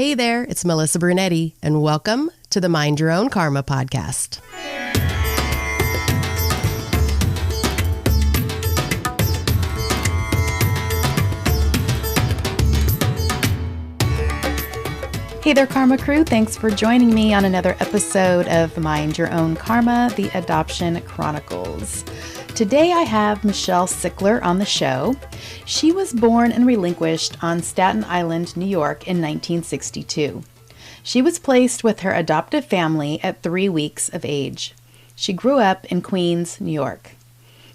Hey there, it's Melissa Brunetti, and welcome to the Mind Your Own Karma podcast. Hey there, Karma Crew. Thanks for joining me on another episode of Mind Your Own Karma, the Adoption Chronicles. Today I have Michele Sickler on the show. She was born and relinquished on Staten Island, New York in 1962. She was placed with her adoptive family at 3 weeks of age. She grew up in Queens, New York.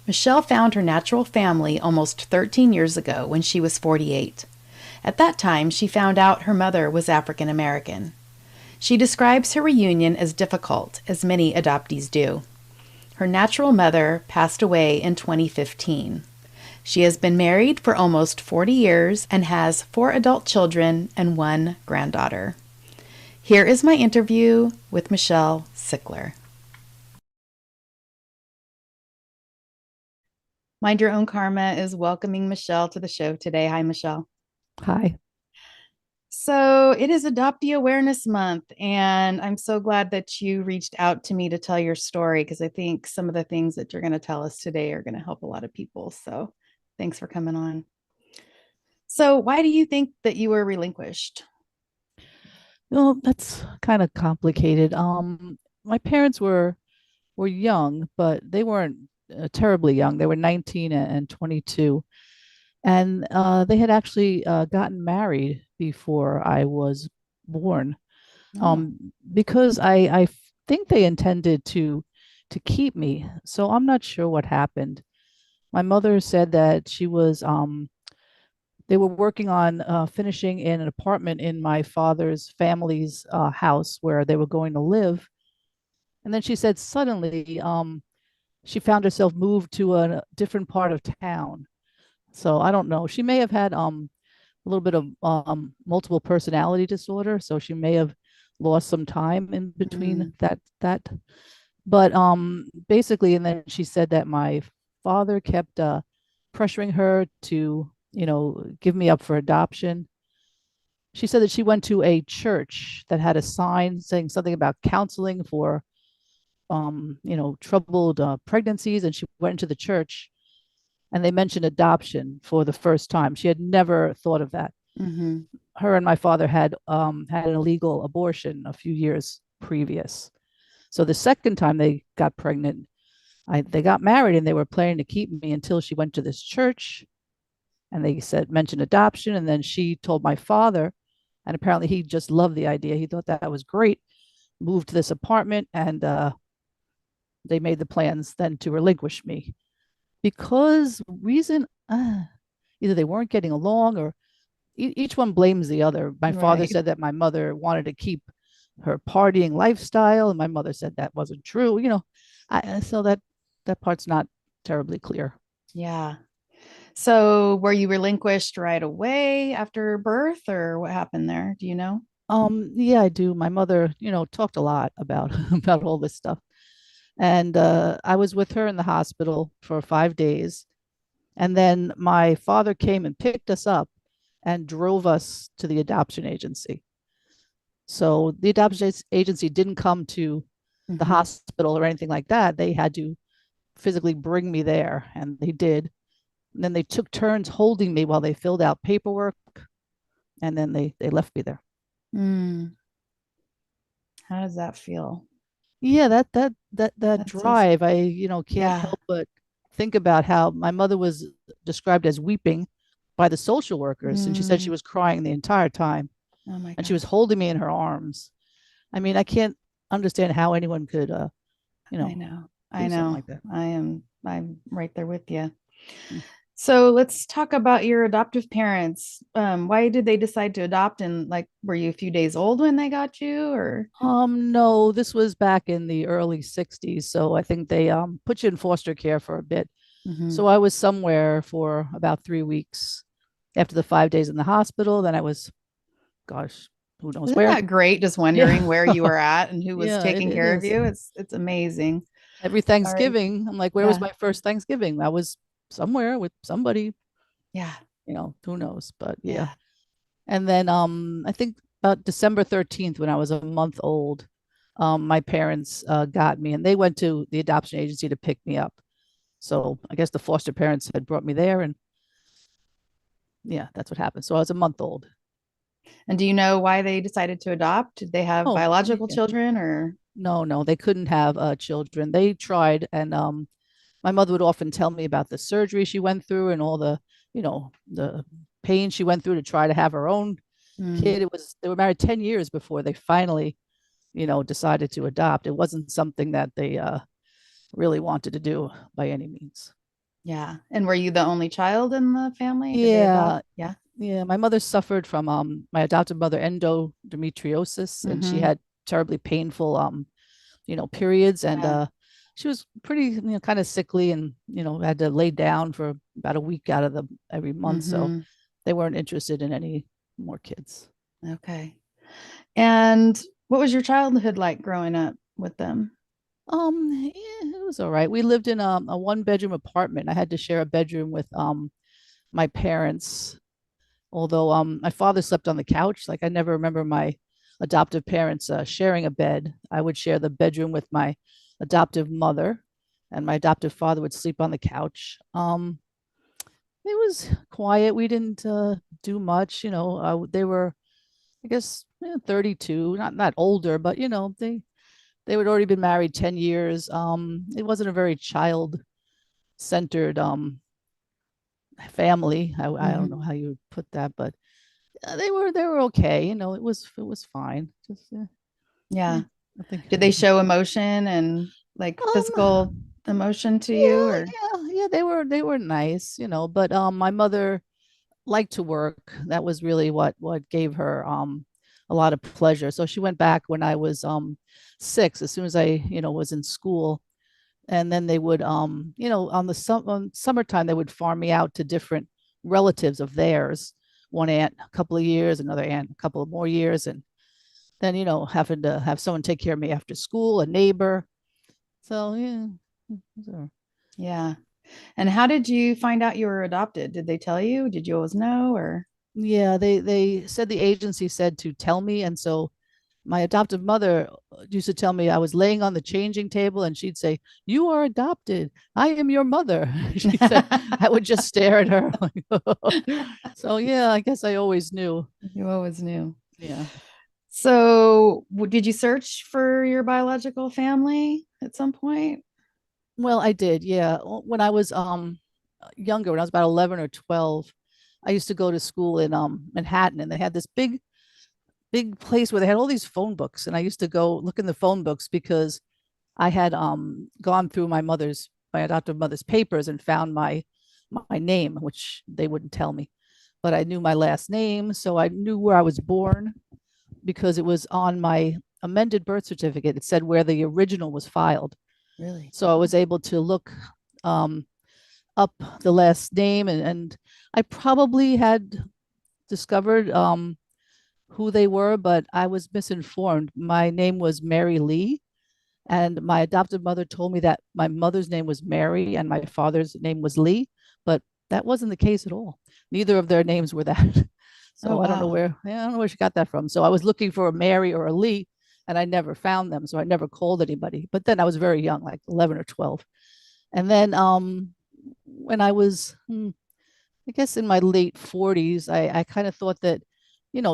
Michele found her natural family almost 13 years ago when she was 48. At that time, she found out her mother was African American. She describes her reunion as difficult, as many adoptees do. Her natural mother passed away in 2015. She has been married for almost 40 years and has 4 adult children and 1 granddaughter. Here is my interview with Michele Sickler. Mind Your Own Karma is welcoming Michele to the show today. Hi, Michele. Hi. So it is Adoptee Awareness Month, and I'm so glad that you reached out to me to tell your story, because I think some of the things that you're going to tell us today are going to help a lot of people. So thanks for coming on. So why do you think that you were relinquished? Well, that's kind of complicated. My parents were young, but they weren't terribly young. They were 19 and 22, and they had actually gotten married before I was born. Oh. Because I think they intended to keep me. So I'm not sure what happened. My mother said that they were working on finishing in an apartment in my father's family's house where they were going to live. And then she said suddenly she found herself moved to a different part of town. So I don't know. She may have had a little bit of multiple personality disorder, so she may have lost some time in between that. But basically, and then she said that my father kept pressuring her to, give me up for adoption. She said that she went to a church that had a sign saying something about counseling for, troubled pregnancies, and she went into the church, and they mentioned adoption for the first time. She had never thought of that. Mm-hmm. Her and my father had had an illegal abortion a few years previous. So the second time they got pregnant, they got married and they were planning to keep me until she went to this church, and they mentioned adoption, and then she told my father, and apparently he just loved the idea. He thought that was great. Moved to this apartment, and they made the plans then to relinquish me because reason either they weren't getting along or each one blames the other. My father said that my mother wanted to keep her partying lifestyle, and my mother said that wasn't true. So that part's not terribly clear. Yeah. So were you relinquished right away after birth, or what happened there? Do you know? Yeah, I do. My mother, talked a lot about about all this stuff, and I was with her in the hospital for 5 days, and then my father came and picked us up and drove us to the adoption agency. So the adoption agency didn't come to the hospital or anything like that. They had to physically bring me there, and they did. And then they took turns holding me while they filled out paperwork, and then they left me there. Mm. How does that feel? Yeah, that That's drive, I can't yeah. help but think about how my mother was described as weeping by the social workers, and she said she was crying the entire time, Oh my and she God. was holding me in her arms. I mean, I can't understand how anyone could, I know. I do something know. like that. I'm right there with you. Mm. So let's talk about your adoptive parents. Why did they decide to adopt? And like, were you a few days old when they got you, or? No, this was back in the early 60s, so I think they put you in foster care for a bit. Mm-hmm. So I was somewhere for about 3 weeks after the 5 days in the hospital. Then I was, gosh, who knows Isn't where? that great? Just Yeah. wondering where you were at and who was Yeah, taking it care of is. you. It's amazing. Every All right. Thanksgiving, I'm like, where was Yeah. my first Thanksgiving? I was somewhere with somebody, Yeah. who knows? But yeah. Yeah. And then I think about December 13th, when I was a month old, my parents got me, and they went to the adoption agency to pick me up. So I guess the foster parents had brought me there, and yeah, that's what happened. So I was a month old. And do you know why they decided to adopt? Did they have Oh, biological yeah. children or? No, no, they couldn't have children. They tried, and my mother would often tell me about the surgery she went through and all the pain she went through to try to have her own Mm, kid. It was They were married 10 years before they finally, decided to adopt. It wasn't something that they really wanted to do by any means. yeah. And were you the only child in the family? Did they adopt? Yeah, Yeah. yeah. My mother suffered from my adopted mother endometriosis, and she Mm-hmm. had terribly painful periods, and Yeah. she was pretty, kind of sickly, and had to lay down for about a week out of the every month. So Mm-hmm. they weren't interested in any more kids. Okay. And what was your childhood like growing up with them? Yeah, it was all right. We lived in a one bedroom apartment. I had to share a bedroom with my parents, although my father slept on the couch. Like, I never remember my adoptive parents sharing a bed. I would share the bedroom with my adoptive mother, and my adoptive father would sleep on the couch. It was quiet. We didn't do much. They were, I guess, 32, not older, but they would already been married 10 years. It wasn't a very child centered family. I don't know Mm-hmm. how you would put that, but they were okay. It was fine. Just Yeah. yeah, I think. Did they show emotion and like physical Um, emotion to you yeah, or? yeah. They were nice, but my mother liked to work. That was really what gave her a lot of pleasure. So she went back when I was 6, as soon as I was in school, and then they would on summertime they would farm me out to different relatives of theirs. One aunt a couple of years, another aunt a couple of more years, and then having to have someone take care of me after school, a neighbor. So yeah. So, Yeah. And how did you find out you were adopted? Did they tell you? Did you always know or? yeah, they said, the agency said to tell me, and so my adoptive mother used to tell me, I was laying on the changing table, and she'd say, "You are adopted. I am your mother." She said. I would just stare at her. So yeah, I guess I always knew. You always knew. Yeah. So, did you search for your biological family at some point? Well, I did. Yeah. When I was younger, when I was about 11 or 12, I used to go to school in Manhattan, and they had this big place where they had all these phone books, and I used to go look in the phone books because I had gone through my adoptive mother's papers and found my name, which they wouldn't tell me, but I knew my last name, so I knew where I was born because it was on my amended birth certificate. It said where the original was filed, Really? so I was able to look um, up the last name, and I probably had discovered who they were, but I was misinformed. My name was Mary Lee, and my adoptive mother told me that my mother's name was Mary and my father's name was Lee, but that wasn't the case at all. Neither of their names were that. Oh, So I don't know wow. where, yeah, I don't know where she got that from. So I was looking for a Mary or a Lee, and I never found them. So I never called anybody. But then I was very young, like 11 or 12. And then when I was, I guess in my late 40s, I kind of thought that,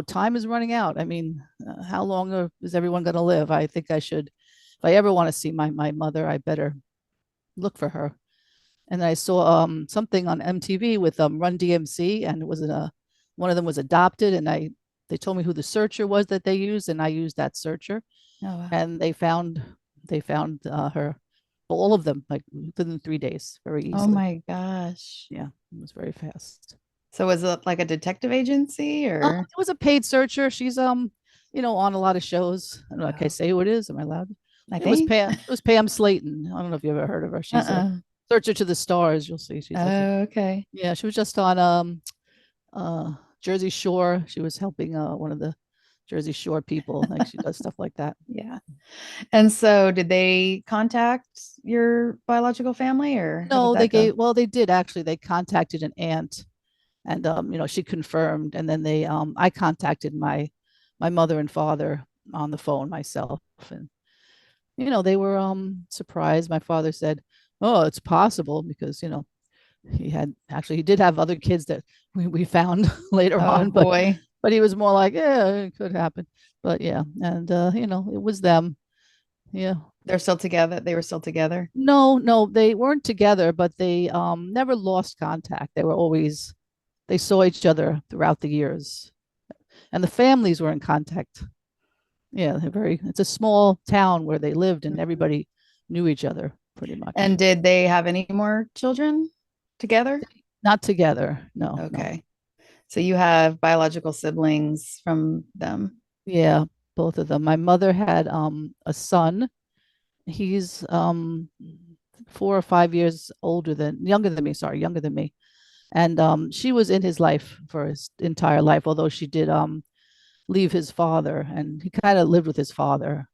time is running out. I mean, how long is everyone going to live? I think I should, if I ever want to see my mother, I better look for her. And I saw something on MTV with Run DMC, and it was one of them was adopted, and they told me who the searcher was that they used, and I used that searcher, Oh, wow. and they found her, all of them, like within 3 days, very Oh easily. my gosh. Yeah, it was very fast. So was it like a detective agency or? It was a paid searcher. She's on a lot of shows. I don't know. Can I Oh, say who it is? Am I allowed? I It was think. Pam. It was Pam Slayton. I don't know if you ever heard of her. She's a Uh-uh. searcher to the stars. You'll see. She's like, Oh, okay. yeah, she was just on Jersey Shore. She was helping one of the Jersey Shore people. Like, she does stuff like that. Yeah. And so did they contact your biological family or how did No, that go? they did actually. They contacted an aunt, and she confirmed, and then I contacted my my mother and father on the phone myself. And, they were surprised. My father said, "Oh, it's possible," because, he did have other kids that we found later Oh on, but boy. he was more like, yeah, it could happen. But yeah, and it was them. Yeah. They're still together. They were still together. No, no, they weren't together, but they never lost contact. They saw each other throughout the years. And the families were in contact. Yeah, it's a small town where they lived and Mhm. everybody knew each other pretty much. And did they have any more children together? Not together. No, no. Okay. So you have biological siblings from them. Yeah, both of them. My mother had a son. He's 4 or 5 years younger than me, sorry, younger than me. And she was in his life for his entire life, although she did leave his father, and he kind of lived with his father.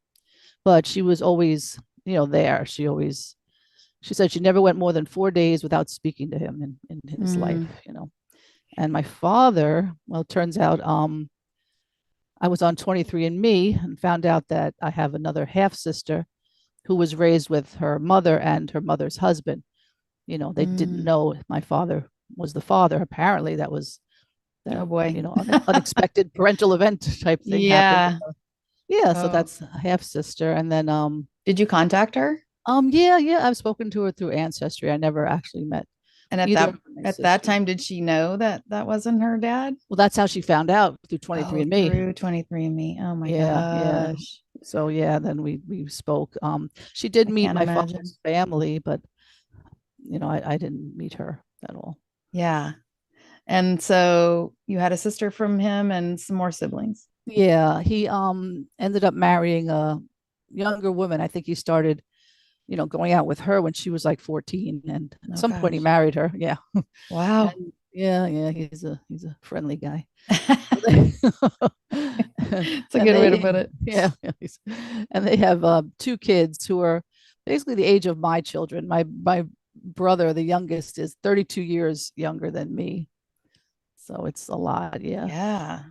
But she was always, there. She said she never went more than 4 days without speaking to him in his life, Mm. And my father, well, it turns out I was on 23andMe and found out that I have another half sister who was raised with her mother and her mother's husband. They didn't Mm. know my father was the father. Apparently, that was Oh the boy. unexpected parental event type thing happened. Yeah. Yeah, so Oh. that's half sister, and then Did you contact her? yeah, I've spoken to her through Ancestry. I never actually met And either of my at that sisters. time, did she know that that wasn't her dad? Well, that's how she found out through Oh, 23andMe. through 23andMe. Oh my Yeah, yeah. gosh. So yeah, then we spoke. She did I meet can't my imagine. father's family, but I didn't meet her at all. Yeah. And so you had a sister from him and some more siblings. Yeah, he ended up marrying a younger woman. I think he started, going out with her when she was like 14, and at Oh some point he gosh. married her. Yeah. Wow. And yeah, yeah, he's a friendly guy. It's a And good way to they put it. yeah, and they have two kids who are basically the age of my children. My brother, the youngest, is 32 years younger than me. So it's a lot. Yeah. Yeah.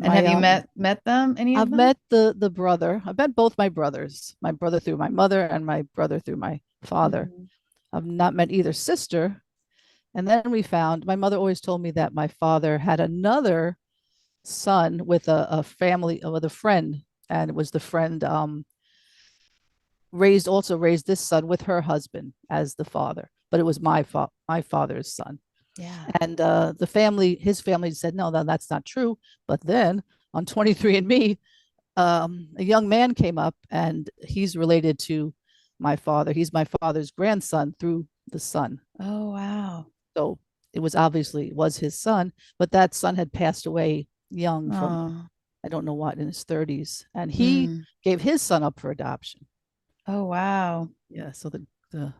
And My have you met them, any of I've them? met the brother. I've met both my brothers. My brother through my mother and my brother through my father. Mhm. I've not met either sister. And then we found my mother always told me that my father had another son with a family with a friend, and it was the friend raised this son with her husband as the father, but it was my father's son. Yeah. And his family said no, that's not true. But then on 23andMe, a young man came up, and he's related to my father. He's my father's grandson through the son. Oh, wow. So it was his son, but that son had passed away young from Oh. I don't know what in his 30s, and he Mm. gave his son up for adoption. Oh, wow. Yeah, so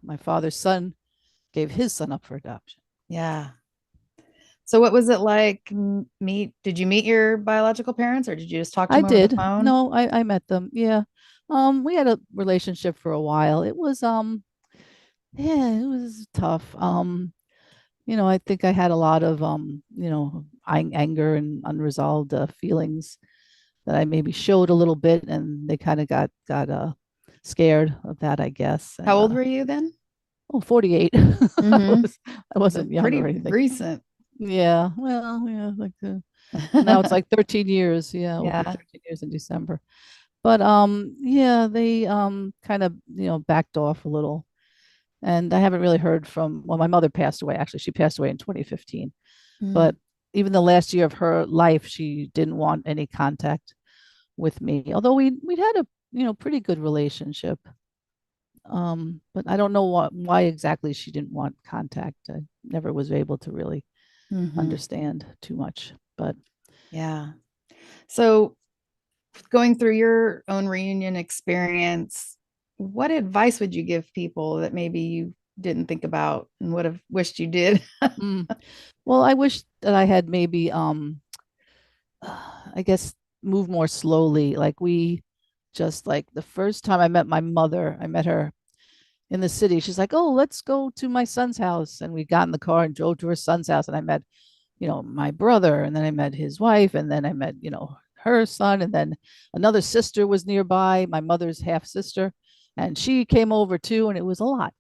my father's son gave his son up for adoption. Yeah. So what was it like did you meet your biological parents or did you just talk to I them over the did. phone? No, I met them. Yeah. We had a relationship for a while. It was yeah, it was tough. I think I had a lot of anger and unresolved feelings that I maybe showed a little bit, and they kind of got scared of that, I guess. How And old were you then? 48. Mm-hmm. I So wasn't young pretty or anything. recent. Yeah, well, yeah, like now it's like 13 years. Yeah, it'll be Yeah. 13 years in December. But yeah, they kind of backed off a little, and I haven't really heard from. Well, my mother passed away. Actually, she passed away in 2015. Mm. But even the last year of her life, she didn't want any contact with me. Although we'd had a pretty good relationship. But I don't know why exactly she didn't want contact. I never was able to really Hmm. understand too much. But Yeah. So going through your own reunion experience, what advice would you give people that maybe you didn't think about and would have wished you did? mm, well, I wish that I had maybe I guess move more slowly. Like we just like the first time I met my mother, I met her in the city. She's like, "Oh, let's go to my son's house." And we got in the car and drove to her son's house, and I met, my brother, and then I met his wife, and then I met, her son, and then another sister was nearby, my mother's half sister, and she came over too, and it was a lot.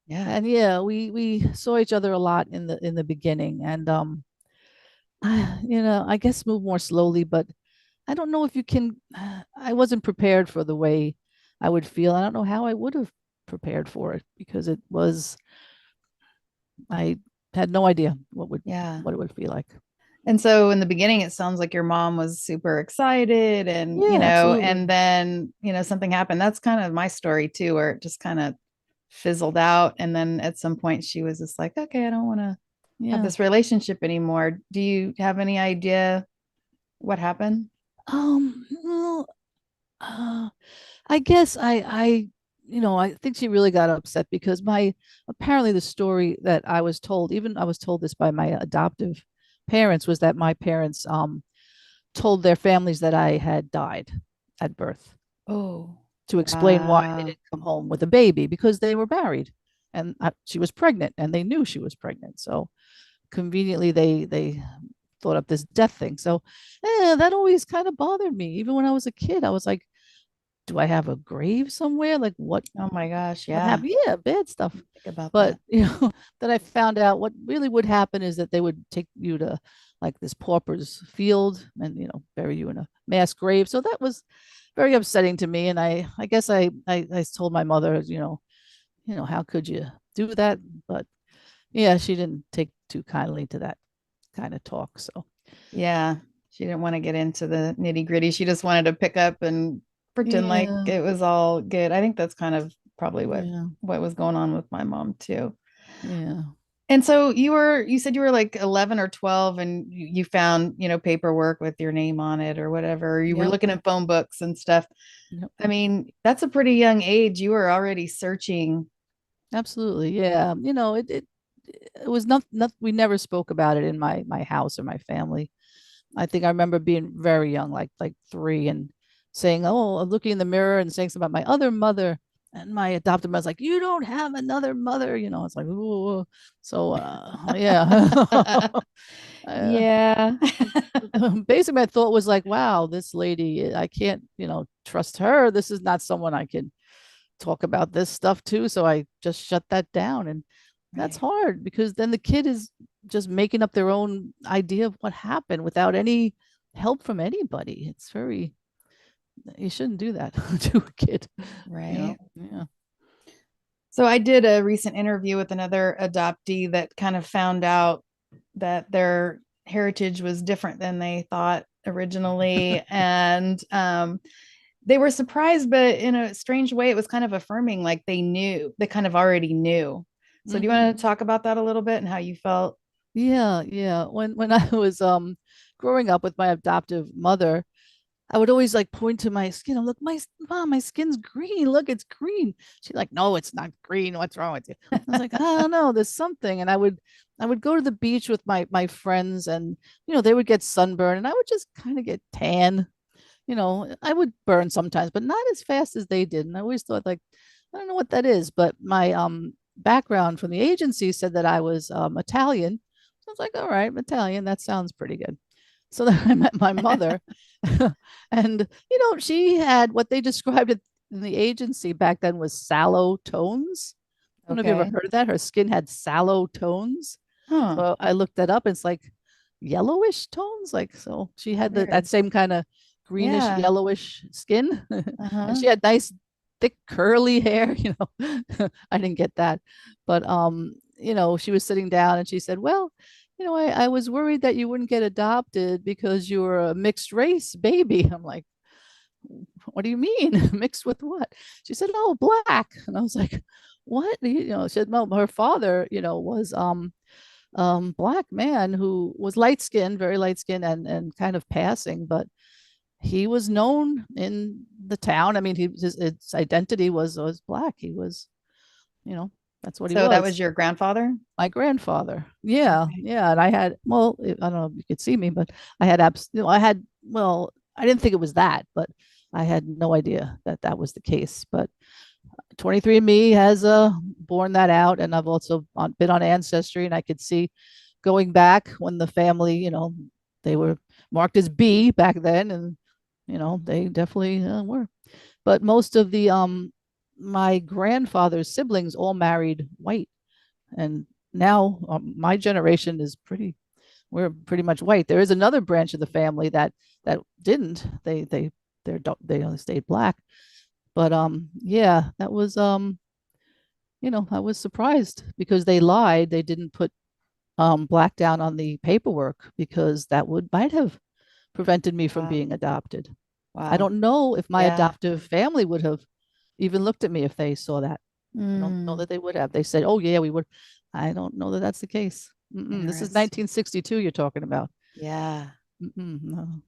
Yeah. And yeah, we saw each other a lot in the beginning, and I guess move more slowly, but I don't know if you can. I wasn't prepared for the way I would feel. I don't know how I would have prepared for it because it was. I had no idea Yeah. what it would feel like. And so in the beginning, it sounds like your mom was super excited and, Yeah, and absolutely. then, something happened. That's kind of my story too, where it just kind of fizzled out. And then at some point she was just like, okay, I don't want to have Yeah. this relationship anymore. Do you have any idea what happened? Well, I guess I think she really got upset because apparently the story that I was told, even I was told this by my adoptive parents, was that my parents told their families that I had died at birth Oh, to explain why they wow. didn't come home with a baby because they were married and she was pregnant and they knew she was pregnant. So conveniently they thought up this death thing. So that always kind of bothered me. Even when I was a kid, I was like, do I have a grave somewhere? Like Oh my gosh. what Yeah. happened? Yeah, bad stuff. Think about But that. that I found out what really would happen is that they would take you to like this pauper's field and bury you in a mass grave. So that was very upsetting to me. And I guess I told my mother, how could you do that? But yeah, she didn't take too kindly to that kind of talk. So Yeah. She didn't want to get into the nitty gritty. She just wanted to pick up and pretend like yeah, it was all good. I think that's kind of probably yeah, what was going on with my mom too. yeah, And so you said you were like 11 or 12 and you found, paperwork with your name on it or whatever. You were yep, looking at phone books and stuff. yep. I mean, that's a pretty young age. You were already searching. Absolutely. Yeah. It was not we never spoke about it in my house or my family. I think I remember being very young, like 3, and saying, "Oh, looking in the mirror and saying something about my other mother." And my adopted mother's like, "You don't have another mother." It's like, ooh. So, yeah. uh, Yeah. Basically, my thought was like, "Wow, this lady, I can't, trust her. This is not someone I can talk about this stuff too." So I just shut that down. And that's Right. hard because then the kid is just making up their own idea of what happened without any help from anybody. It's very, you shouldn't do that to a kid, Right. Yeah. So I did a recent interview with another adoptee that kind of found out that their heritage was different than they thought originally. And they were surprised, but in a strange way, it was kind of affirming, like they kind of already knew. So do you Hmm. want to talk about that a little bit and how you felt? Yeah, yeah. When I was growing up with my adoptive mother, I would always like point to my skin. I'm like, my mom, my skin's green. Look, it's green. She's like, no, it's not green. What's wrong with you? I was like, I don't know, there's something. And I would go to the beach with my friends, and they would get sunburned, and I would just kind of get tan. I would burn sometimes, but not as fast as they did. And I always thought, like, I don't know what that is, but my background from the agency said that I was Italian. So I was like, all right, Italian, that sounds pretty good. So then I met my mother, and she had what they described it in the agency back then was sallow tones. I don't know if you ever Okay. heard of that. Her skin had sallow tones. Huh. So I looked that up. It's like yellowish tones. Like, so she had that Weird. same kind of greenish Yeah. yellowish skin. And Uh-huh. she had nice thick curly hair. I didn't get that. But she was sitting down and she said, well, I was worried that you wouldn't get adopted because you were a mixed race baby. I'm like, what do you mean? Mixed with what? She said, oh, black. And I was like, what? She said, no, her father, was black man who was light skinned, very light skinned, and kind of passing, but he was known in the town. I mean, his identity was black. He was, you know, that's what he So that was. was your grandfather? My grandfather. Yeah, Okay. yeah. And I had, well, I don't know if you could see me, but I had well, I didn't think it was that, but I had no idea that that was the case. But 23andMe has borne that out, and I've also been on Ancestry, and I could see going back when the family, they were marked as B back then, and They definitely were. But most of the my grandfather's siblings all married white, and now my generation is we're pretty much white. There is another branch of the family that didn't. They only stayed black. But yeah, that was I was surprised because they lied. They didn't put black down on the paperwork because that would might have prevented me from Wow. being adopted. I Wow. don't know if my Yeah. adoptive family would have even looked at me if they saw that. I don't know Mm, that they would have. They said, "Oh yeah, we would." I don't know that that's the case. This is interesting. 1962 you're talking about. Yeah. No.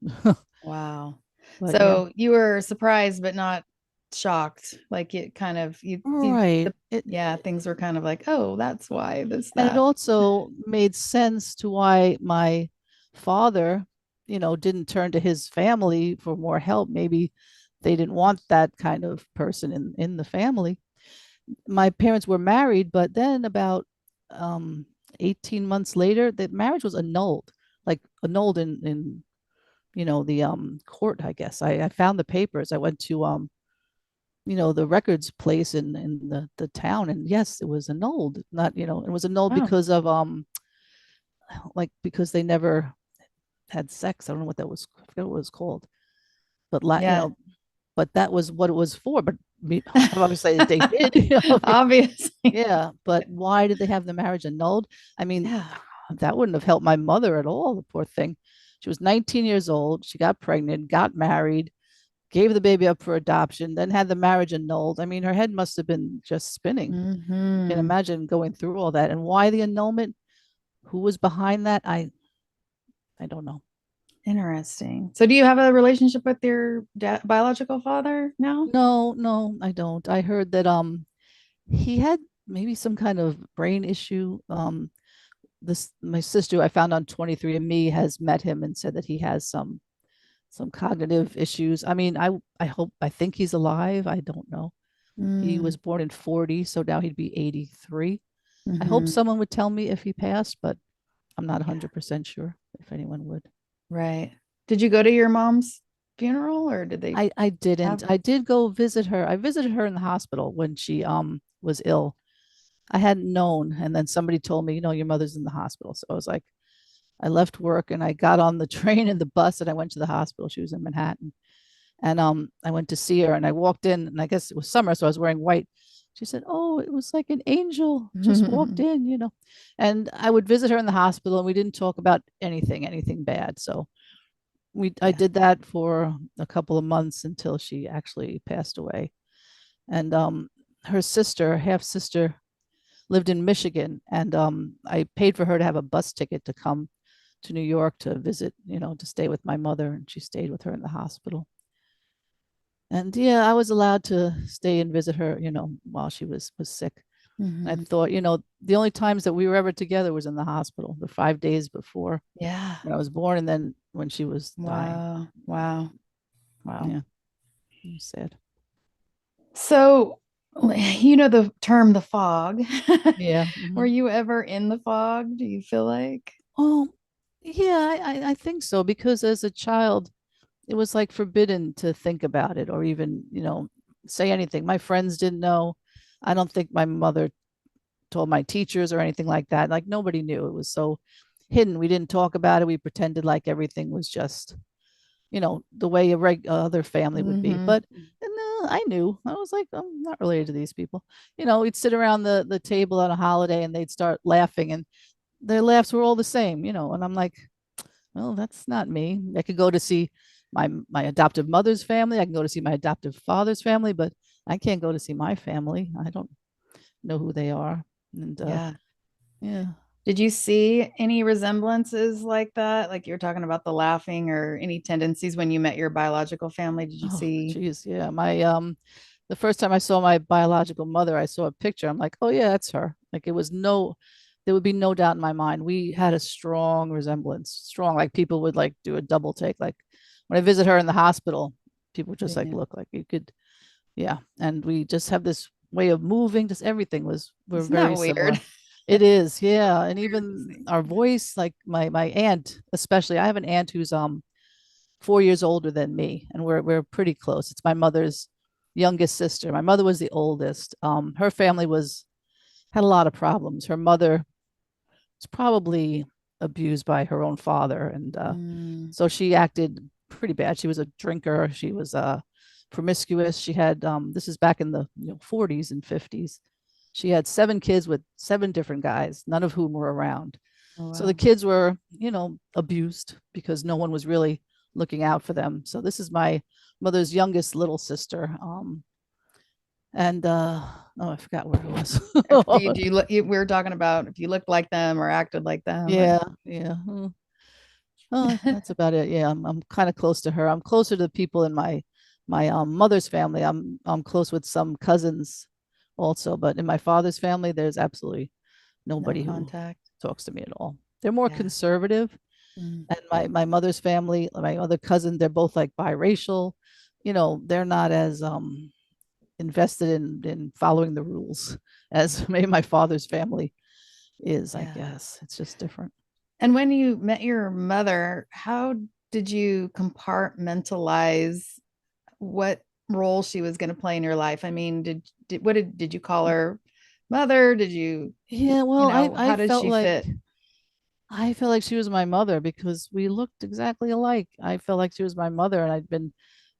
Wow. But yeah, So you were surprised but not shocked. Like it kind of right. yeah, things were kind of like, oh, that's why this, And it that. also made sense to why my father, didn't turn to his family for more help. Maybe they didn't want that kind of person in the family. My parents were married, but then about um 18 months later, the marriage was annulled, like annulled in the court, I guess. I found the papers. I went to the records place in the town, and yes, it was annulled. Not, it was annulled Wow. because of like because they never had sex. I don't know what that was. I forget what it was called. But Yeah. but that was what it was for. But obviously they did. Obviously. Yeah, but why did they have the marriage annulled? I mean, Yeah. that wouldn't have helped my mother at all, the poor thing. She was 19 years old. She got pregnant, got married, gave the baby up for adoption, then had the marriage annulled. I mean, her head must have been just spinning. You can Hmm. imagine going through all that. And why the annulment? Who was behind that? I don't know. Interesting. So do you have a relationship with your biological father now? No, no, I don't. I heard that he had maybe some kind of brain issue. This my sister I found on 23andMe has met him and said that he has some cognitive issues. I mean, I think he's alive. I don't know. He Mm, was born in 40, so now he'd be 83. I hope hmm. someone would tell me if he passed, but I'm not Yeah. 100% sure if anyone would. Right. Did you go to your mom's funeral or did they I didn't. have? I did go visit her. I visited her in the hospital when she was ill. I hadn't known, and then somebody told me, your mother's in the hospital. So I was like, I left work and I got on the train and the bus and I went to the hospital. She was in Manhattan. And I went to see her and I walked in and I guess it was summer, so I was wearing white. She said, "Oh, it was like an angel just walked in." And I would visit her in the hospital and we didn't talk about anything bad. So I Yeah. did that for a couple of months until she actually passed away. And her sister, half sister, lived in Michigan, and I paid for her to have a bus ticket to come to New York to visit, to stay with my mother, and she stayed with her in the hospital. And yeah, I was allowed to stay and visit her, while she was sick. I Hmm. thought, the only times that we were ever together was in the hospital, the 5 days before Yeah. when I was born, and then when she was dying. Wow. Wow. Wow. Yeah, it was sad. So, you know the term the fog. Yeah. Were Mhm. you ever in the fog? Do you feel like? Oh, yeah, I think so because as a child, it was like forbidden to think about it or even, say anything. My friends didn't know. I don't think my mother told my teachers or anything like that. Like nobody knew. It was so hidden. We didn't talk about it. We pretended like everything was just, the way other family would be. Hmm. But no, I knew. I was like, I'm not related to these people. We'd sit around the table on a holiday and they'd start laughing and their laughs were all the same, and I'm like, well, that's not me. I could go to see my adoptive mother's family. I can go to see my adoptive father's family, but I can't go to see my family. I don't know who they are. And Yeah. yeah. Did you see any resemblances like that? Like you're talking about the laughing or any tendencies when you met your biological family? Did you Oh, see? geez. Yeah. The first time I saw my biological mother, I saw a picture. I'm like, oh yeah, that's her. Like there would be no doubt in my mind. We had a strong resemblance, strong. Like people would like do a double take. Like when I visit her in the hospital, people just like Yeah. look like you could, yeah. And we just have this way of moving. Just everything we're Isn't that very weird? similar. It is, yeah. And Weird to even see. our voice, like my aunt, especially. I have an aunt who's 4 years older than me, and we're pretty close. It's my mother's youngest sister. My mother was the oldest. Her family was had a lot of problems. Her mother was probably abused by her own father, and Mm. so she acted pretty bad. She was a drinker. She was promiscuous. She had this is back in the 40s and 50s. She had 7 kids with 7 different guys, none of whom were around. Oh, So the wow. kids were, abused because no one was really looking out for them. So this is my mother's youngest little sister. And oh, I forgot where it Do was. you look, we were talking about if you looked like them or acted like them or Yeah, yeah. Oh, that's about it. Yeah, I'm kind of close to her. I'm closer to the people in my mother's family. I'm close with some cousins also, but in my father's family, there's absolutely no nobody who contact. talks to me at all. They're more Yeah. conservative. Mm. And my mother's family, my other cousin, they're both like biracial. They're not as invested in following the rules as maybe my father's family is, I Yeah. guess. It's just different. And when you met your mother, how did you compartmentalize what role she was going to play in your life? I mean, did you call her mother? Did you, Yeah, well, I how did felt she like fit? she was my mother because we looked exactly alike. I felt like she was my mother, and I'd been,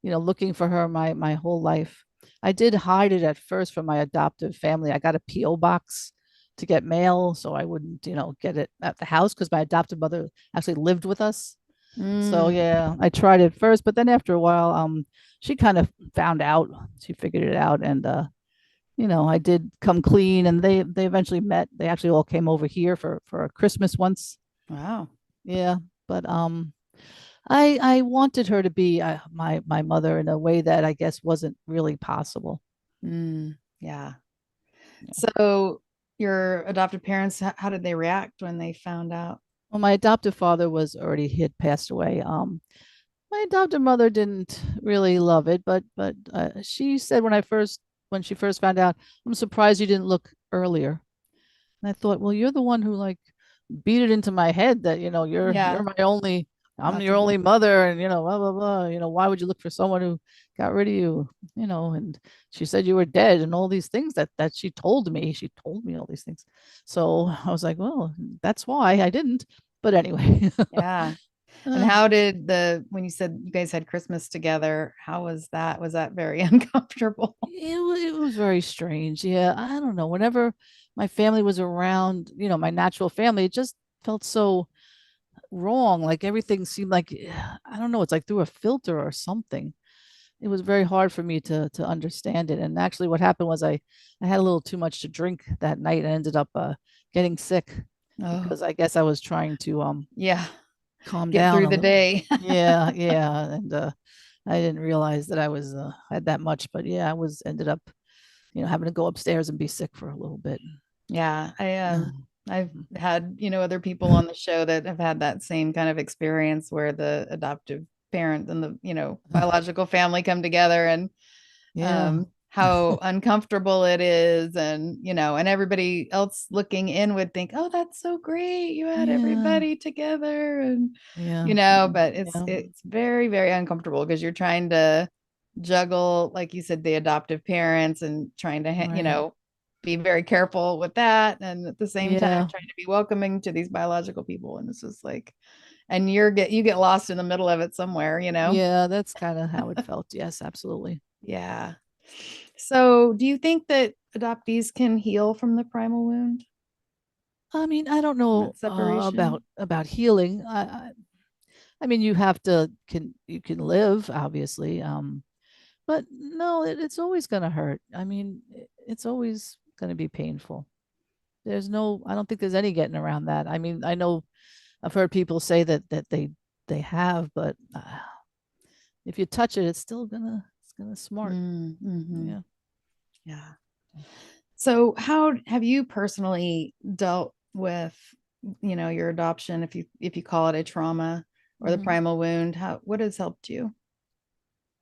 looking for her my whole life. I did hide it at first from my adoptive family. I got a PO box to get mail, so I wouldn't, get it at the house because my adoptive mother actually lived with us. So Mm, yeah, I tried it first, but then after a while, she kind of found out. She figured it out, and I did come clean, and they eventually met. They actually all came over here for a Christmas once. wow. Yeah, but I wanted her to be my mother in a way that I guess wasn't really possible. Yeah. Yeah. So your adoptive parents, how did they react when they found out? Well, my adoptive father was already he had passed away. My adoptive mother didn't really love it, but she said when she first found out, I'm surprised you didn't look earlier. And I thought, well, you're the one who like beat it into my head that you're Yeah. my only I'm Lots of your only mother, and blah blah blah. Why would you look for someone who got rid of you? And she said you were dead, and all these things that she told me. She told me all these things. So I was like, well, that's why I didn't. But anyway, yeah. And uh, how did when you said you guys had Christmas together, how was that? Was that very uncomfortable? it was very strange. Yeah, I don't know. Whenever my family was around, my natural family, it just felt so wrong. Like everything seemed like I don't know, it's like through a filter or something. It was very hard for me to understand it. And actually what happened was I had a little too much to drink that night and ended up getting sick Oh, because I guess I was trying to yeah. calm Get down through a the little. day. Yeah, yeah. And I didn't realize that I was had that much, but yeah, I was ended up, having to go upstairs and be sick for a little bit. Yeah, Um, I've had, other people on the show that have had that same kind of experience where the adoptive parent and the, biological family come together and yeah, how uncomfortable it is and, and everybody else looking in would think, "Oh, that's so great. You had yeah, everybody together." And yeah, but it's yeah, it's very, very uncomfortable because you're trying to juggle, like you said, the adoptive parents and trying to, right. be very careful with that. And at the same time, Yeah, trying to be welcoming to these biological people. And it's just like, and you get lost in the middle of it somewhere. yeah, that's kind of how it felt. Yes, absolutely. Yeah. So do you think that adoptees can heal from the primal wound, I mean, I don't know that separation? about healing. I mean, you can live obviously, but no, it's always going to hurt. I mean, it's always going to be painful. I don't think there's any getting around that. I mean, I know I've heard people say that they have, but if you touch it, it's gonna smart. Mm-hmm. Yeah. Yeah. So how have you personally dealt with, your adoption, if you call it a trauma or the hmm primal wound? What has helped you?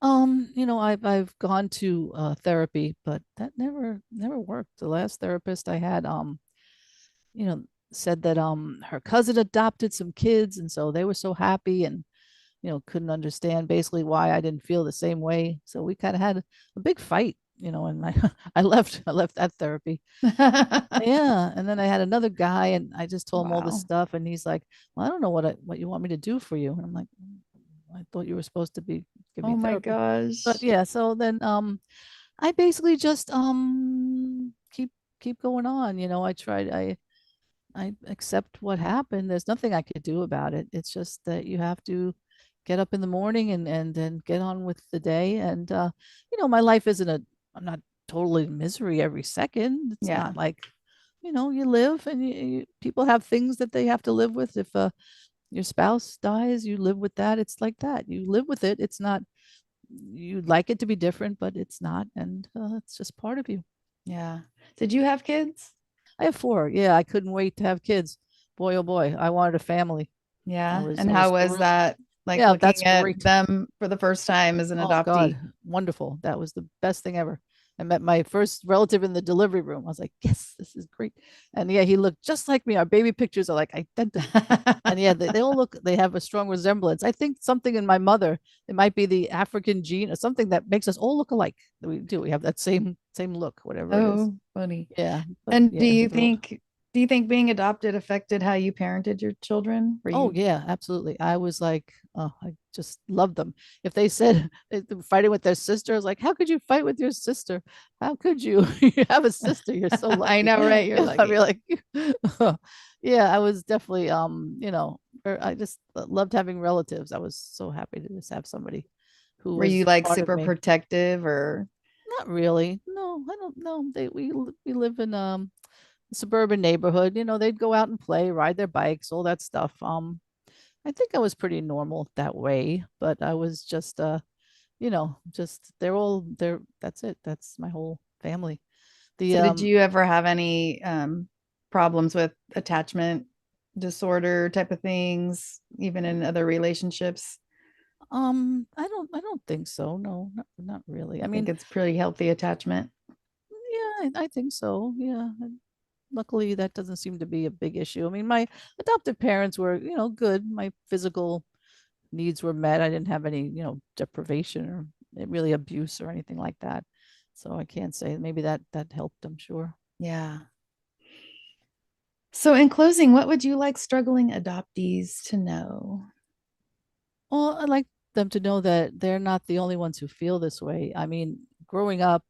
I've gone to therapy, but that never worked. The last therapist I had, you know, said that her cousin adopted some kids, and so they were so happy, and couldn't understand basically why I didn't feel the same way. So we kind of had a big fight, and I I left that therapy. Yeah, and then I had another guy, and I just told him all this Wow. stuff, and he's like, "Well, I don't know what you want me to do for you." And I'm like, I thought you were supposed to be give me Oh my therapy." But gosh. yeah, so then I basically just keep going on. I accept what happened. There's nothing I could do about it. It's just that you have to get up in the morning and then get on with the day. And my life isn't I'm not totally in misery every second. It's Yeah. not like, you live and people have things that they have to live with. If your spouse dies, you live with that. It's like that. You live with it. It's not, you'd like it to be different, but it's not. And it's just part of you. Yeah. Did you have kids? I have four. Yeah, I couldn't wait to have kids. Boy, oh boy, I wanted a family. I Yeah. was And I how was was thrilled. that? Like Yeah, that's looking at great. them for the first time as an Oh God, adoptee. wonderful. That was the best thing ever. I met my first relative in the delivery room. I was like, yes, this is great. And yeah, he looked just like me. Our baby pictures are like identical. And yeah, they all they have a strong resemblance. I think something in my mother, it might be the African gene or something that makes us all look alike. We do. We have that same look, whatever it is. Oh, funny. Yeah, but And yeah, thrilled. do you think being adopted affected how you parented your children? Were Oh you yeah, absolutely. I was like, oh, I just loved them. If they said they were fighting with their sister, I was like, how could you fight with your sister? How could you? You have a sister. You're so I lucky. know, right? You're I'd be lucky. like, yeah, I was definitely, I just loved having relatives. I was so happy to just have somebody who Were you was like part of super me. protective or Not really. No, I don't know. We live in suburban neighborhood. They'd go out and play, ride their bikes, all that stuff. I think I was pretty normal that way, but I was just just they're all there. That's it. That's my whole family. The so did you ever have any problems with attachment disorder type of things, even in other relationships? I don't think so. No, not really. I I think mean, it's pretty healthy attachment. yeah, I think so. Yeah. Luckily that doesn't seem to be a big issue. I mean, my adoptive parents were, good. My physical needs were met. I didn't have any, deprivation or really abuse or anything like that. So I can't say maybe that helped, I'm sure. Yeah. So in closing, what would you like struggling adoptees to know? Well, I'd like them to know that they're not the only ones who feel this way. I mean, growing up,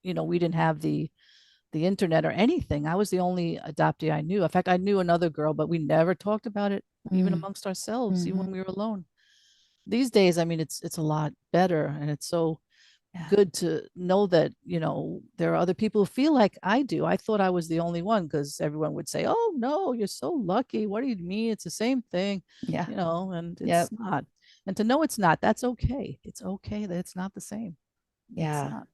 we didn't have the internet or anything. I was the only adoptee I knew. In fact, I knew another girl, but we never talked about it even Mm, amongst ourselves, even mhm. when we were alone. These days, I mean, it's a lot better, and it's so Yeah. good to know that there are other people who feel like I do. I thought I was the only one because everyone would say, "Oh no, you're so lucky. What do you mean? It's the same thing," Yeah. and it's Yep. not. And to know it's not, that's okay. It's okay that it's not the same. It's Yeah. not.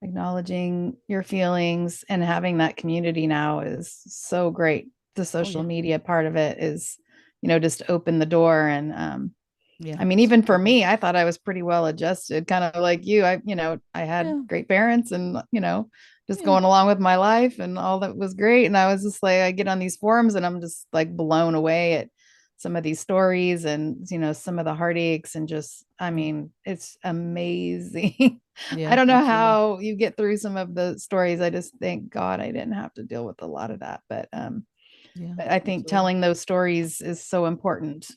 Acknowledging your feelings and having that community now is so great. The Oh social yeah, media part of it is, just open the door. And yeah, I mean, even for certainly. me, I thought I was pretty well adjusted, kind of like you. I had Yeah, great parents and, just yeah, going along with my life and all that was great. And I was just like, I get on these forums and I'm just like blown away at some of these stories and, some of the heartaches and just, I yeah, mean, it's amazing. I yeah, don't know absolutely. how you get through some of the stories. I just thank God I didn't have to deal with a lot of that. Yeah, But I think absolutely. telling those stories is so important,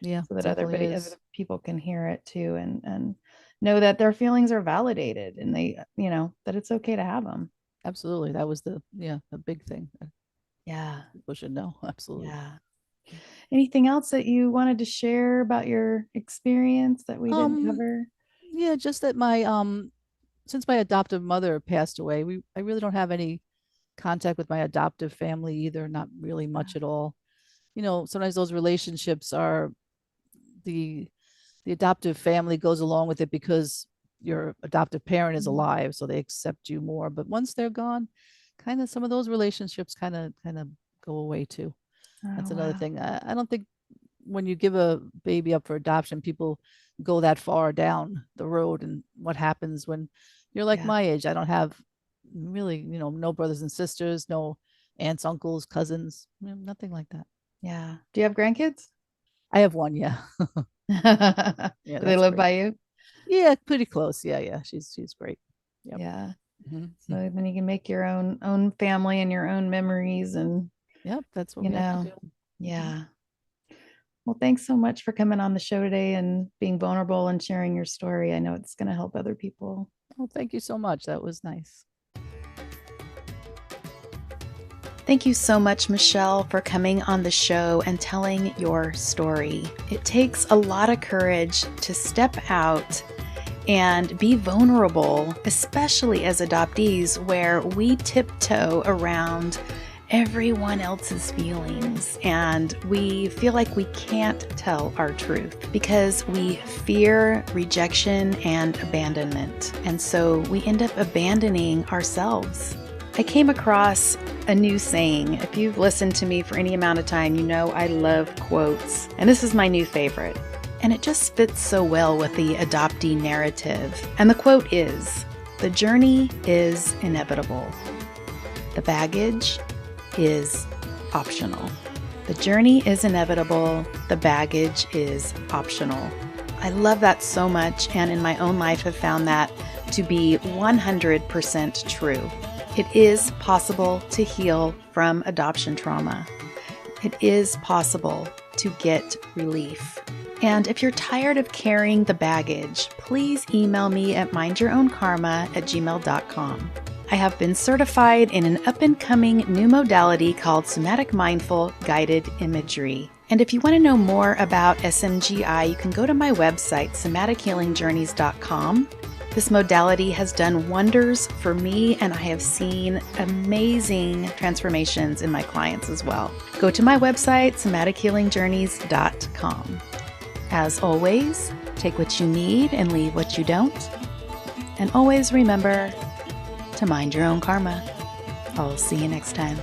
Yeah, so that definitely other is. people can hear it too and know that their feelings are validated and they, that it's okay to have them. Absolutely. That was the big thing that Yeah. people should know. Absolutely. Yeah. Anything else that you wanted to share about your experience that we didn't Um, cover? yeah, just that my since my adoptive mother passed away, I really don't have any contact with my adoptive family either, not really much at all. Sometimes those relationships are the the adoptive family goes along with it because your adoptive parent is alive, so they accept you more. But once they're gone, kind of some of those relationships kind of go away too. Oh, That's another wow. thing. I don't think when you give a baby up for adoption, people go that far down the road. And what happens when you're like Yeah. my age? I don't have really, no brothers and sisters, no aunts, uncles, cousins, nothing like that. Yeah. Do you have grandkids? I have one, yeah. Yeah, Do they that's live great. by you? Yeah, pretty close. Yeah. She's great. Yep. Yeah. Mhm. So then you can make your own family and your own memories and, Yep, that's what you we have to know, do. Mhm. yeah. Well, thanks so much for coming on the show today and being vulnerable and sharing your story. I know it's going to help other people. Well, thank you so much. That was nice. Thank you so much, Michele, for coming on the show and telling your story. It takes a lot of courage to step out and be vulnerable, especially as adoptees, where we tiptoe around everyone else's feelings and we feel like we can't tell our truth because we fear rejection and abandonment. And so we end up abandoning ourselves. I came across a new saying. If you've listened to me for any amount of time, you know I love quotes. And this is my new favorite. And it just fits so well with the adoptee narrative. And the quote is, "The journey is inevitable. The baggage is optional." The journey is inevitable. The baggage is optional. I love that so much, and in my own life have found that to be 100% true. It is possible to heal from adoption trauma. It is possible to get relief. And if you're tired of carrying the baggage, please email me at mindyourownkarma@gmail.com. I have been certified in an up-and-coming new modality called Somatic Mindful Guided Imagery. And if you want to know more about SMGI, you can go to my website, somatichealingjourneys.com. This modality has done wonders for me, and I have seen amazing transformations in my clients as well. Go to my website, somatichealingjourneys.com. As always, take what you need and leave what you don't. And always remember to mind your own karma. I'll see you next time.